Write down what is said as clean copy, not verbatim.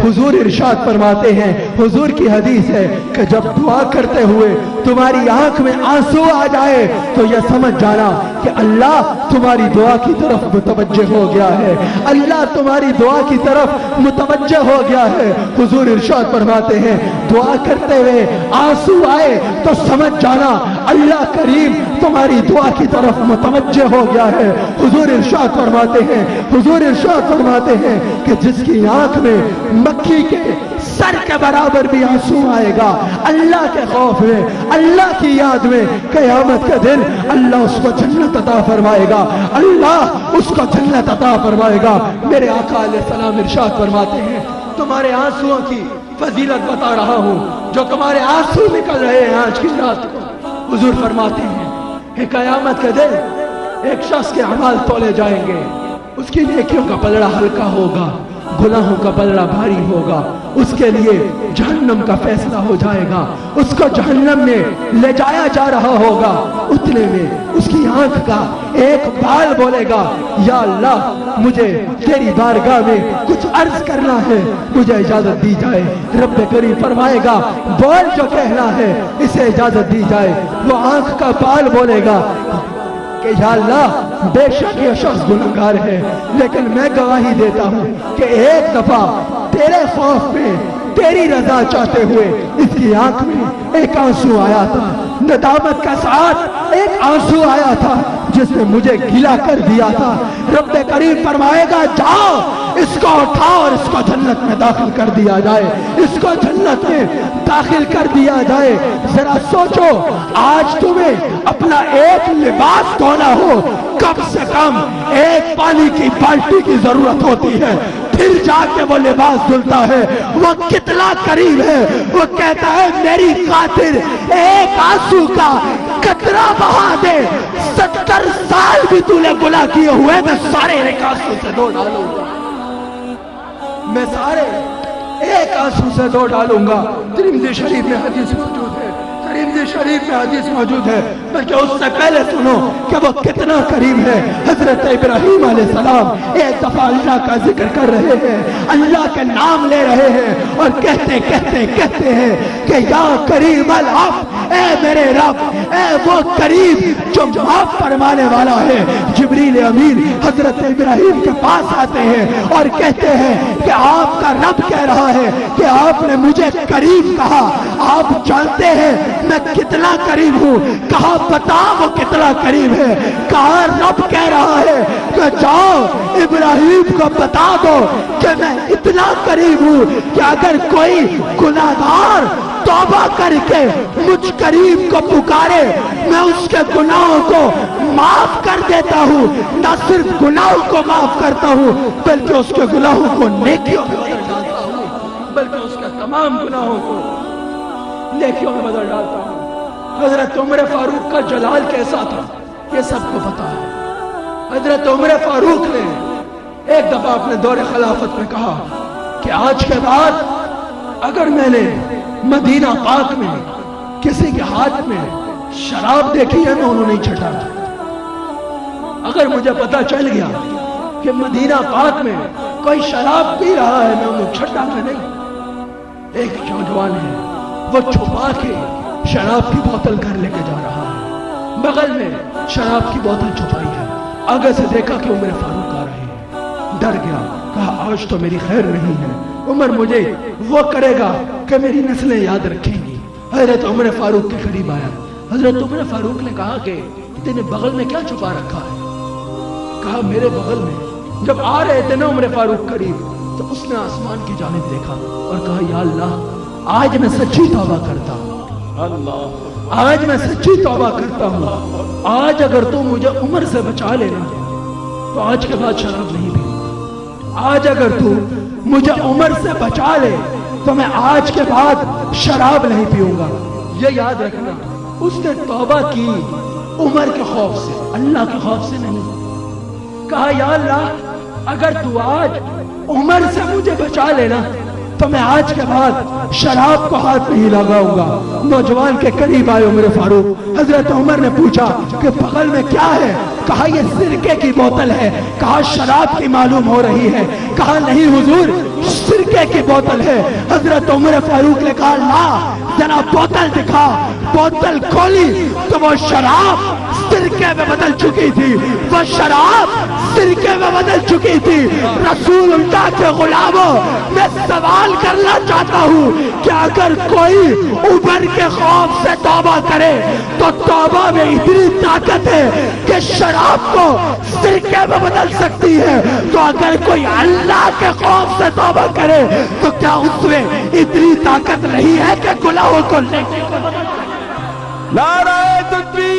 हुजूर इरशाद फरमाते हैं, हुजूर की हदीस है कि जब दुआ करते हुए तुम्हारी आंख में आंसू आ जाए तो यह समझ जाना कि अल्लाह तुम्हारी दुआ की तरफ मुतवज्जे हो गया है, अल्लाह तुम्हारी दुआ की तरफ मुतवज्जे हो गया है। हुजूर इरशाद फरमाते हैं, दुआ करते हुए आंसू आए तो समझ जाना अल्लाह करीम तुम्हारी दुआ की तरफ मुतवज्जे हो गया है। हुजूर इरशाद फरमाते हैं, हुजूर इरशाद फरमाते हैं कि जिसकी आंख में मक्खी के सर के बराबर भी आंसू आएगा अल्लाह के खौफ में, अल्लाह की याद में, क़यामत के दिन अल्लाह उसको जन्नत अता फरमाएगा, अल्लाह उसको जन्नत अता फरमाएगा। मेरे आका अलैहिस्सलाम इरशाद फरमाते हैं, तुम्हारे आंसुओं की फजीलत बता रहा हूँ, जो तुम्हारे आंसू निकल रहे हैं आज की रात को। हुजूर फरमाते हैं कि क़यामत के दिन एक शख्स के अमाल तोले जाएंगे, उसकी नेकियों का पलड़ा हल्का होगा, गुनाहों का पलड़ा भारी होगा, उसके लिए जहन्नम का फैसला हो जाएगा, उसको जहन्नम में ले जाया जा रहा होगा। उतने में उसकी आंख का एक बाल बोलेगा, या अल्लाह मुझे तेरी बारगाह में कुछ अर्ज करना है, मुझे इजाजत दी जाए। रब करीम फरमाएगा, बोल जो कहना है, इसे इजाजत दी जाए। वो आंख का बाल बोलेगा कि या अल्लाह बेशक ये शख्स गुनहगार है, लेकिन मैं गवाही देता हूँ कि एक दफा तेरे खौफ में, तेरी रजा चाहते हुए इसकी आंख में एक आंसू आया था, नदामत का साथ एक आंसू आया था जिसने मुझे गीला कर दिया था। रब करीम फरमाएगा, जाओ इसको उठाओ और इसको जन्नत में दाखिल कर दिया जाए, इसको जन्नत में दाखिल कर दिया जाए। जरा सोचो, आज तुम्हें अपना एक लिबास धोना हो, कम से कम एक पानी की बाल्टी की जरूरत होती है, फिर जाके वो लिबास धुलता है। वो कितना करीब है, वो कहता है मेरी खातिर एक आंसू का कतरा बहा दे, 70 साल भी तूने गुनाह किए हुए मैं सारे एक आंसू से धो डालूंगा, मैं सारे एक आंसू से धो डालूंगा। तिरमिज़ी शरीफ में हदीस मौजूद है, तिरमिज़ी शरीफ में हदीस मौजूद है, बल्कि उससे पहले सुनो कि वो कितना करीब है। हजरत इब्राहीम अलैहिस्सलाम एक दफा अल्लाह का जिक्र कर रहे हैं, अल्लाह के नाम ले रहे हैं और कहते कहते कहते हैं कि या करीम अल अफ़, ए मेरे रब, ए वो करीब जो माफ फरमाने वाला है। जिब्रील अमीन हजरत इब्राहीम के पास आते हैं और कहते हैं कि आपका रब कह रहा है कि आपने मुझे करीब कहा, आप जानते हैं मैं कितना करीब हूँ। कहा बता वो कितना करीब है। कहा रब कह रहा है कि जाओ इब्राहीम को बता दो कि मैं इतना करीब हूँ कि अगर कोई गुनाहगार तौबा करके मुझ करीब को पुकारे, मैं उसके गुनाहों को माफ कर देता हूँ। न सिर्फ गुनाहों को माफ करता हूँ बल्कि उसके गुनाहों को नेकियों में बदल डालता हूँ, बल्कि उसके तमाम गुनाहों को नेकियों में बदल डालता हूँ। हजरत उमर फारूक का जलाल कैसा था ये सबको पता है। हजरत उमर फारूक ने एक दफा अपने दौरे खिलाफत में कहा कि आज के बाद अगर मैंने मदीना पाक में किसी के हाथ में शराब देखी है मैं उन्हें नहीं छटा। अगर मुझे पता चल गया कि मदीना पाक में कोई शराब पी रहा है मैं उन्हें छटा नहीं। एक नौजवान है, वो छुपा के शराब की बोतल घर लेके जा रहा है, बगल में शराब की बोतल छुपाई है। आगे से देखा कि उमर फारूक आ रहे हैं, डर गया, कहा आज तो मेरी खैर नहीं है, उमर मुझे वो करेगा कि मेरी नस्लें याद रखेंगी। हजरत उमर फारूक के करीब आया। हजरत उमर फारूक ने कहा कि तेने बगल में क्या छुपा रखा है। कहा मेरे बगल में। जब आ रहे थे ना उमर फारूक करीब तो उसने आसमान की जानिब देखा और कहा या अल्लाह आज मैं सच्ची तौबा करता हूँ, अल्लाह आज मैं सच्ची तौबा करता हूँ। आज अगर तू मुझे उम्र से बचा लेना तो आज के बाद शराब नहीं पीऊंगा। आज अगर तू मुझे उम्र से बचा ले तो मैं आज के बाद शराब नहीं पीऊंगा। ये याद रखना, उसने तौबा की उम्र के खौफ से, अल्लाह के खौफ से नहीं। कहा या अल्लाह अगर तू आज उम्र से मुझे बचा लेना तो मैं आज के बाद शराब को हाथ नहीं लगाऊंगा। नौजवान के करीब आए उमर फारूक। हजरत उमर ने पूछा कि बगल में क्या है। کہا یہ سرکے کی بوتل ہے، کہا شراب کی معلوم ہو رہی ہے، کہا نہیں حضور سرکے کی بوتل ہے۔ حضرت عمر فاروق نے کہا لا ذرا بوتل دکھا، بوتل کھولی تو وہ شراب سرکے میں بدل چکی تھی، وہ شراب سرکے میں بدل چکی تھی۔ رسول اللہ کے غلاموں، میں سوال کرنا چاہتا ہوں کہ اگر کوئی اوپر کے خوف سے توبہ کرے تو توبہ میں اتنی طاقت ہے کہ شراب کو سرکے میں بدل سکتی ہے، تو اگر کوئی اللہ کے خوف سے توبہ کرے تو کیا اس میں اتنی طاقت نہیں ہے کہ گناہوں کو لے کے؟ نعرہ تکبیر!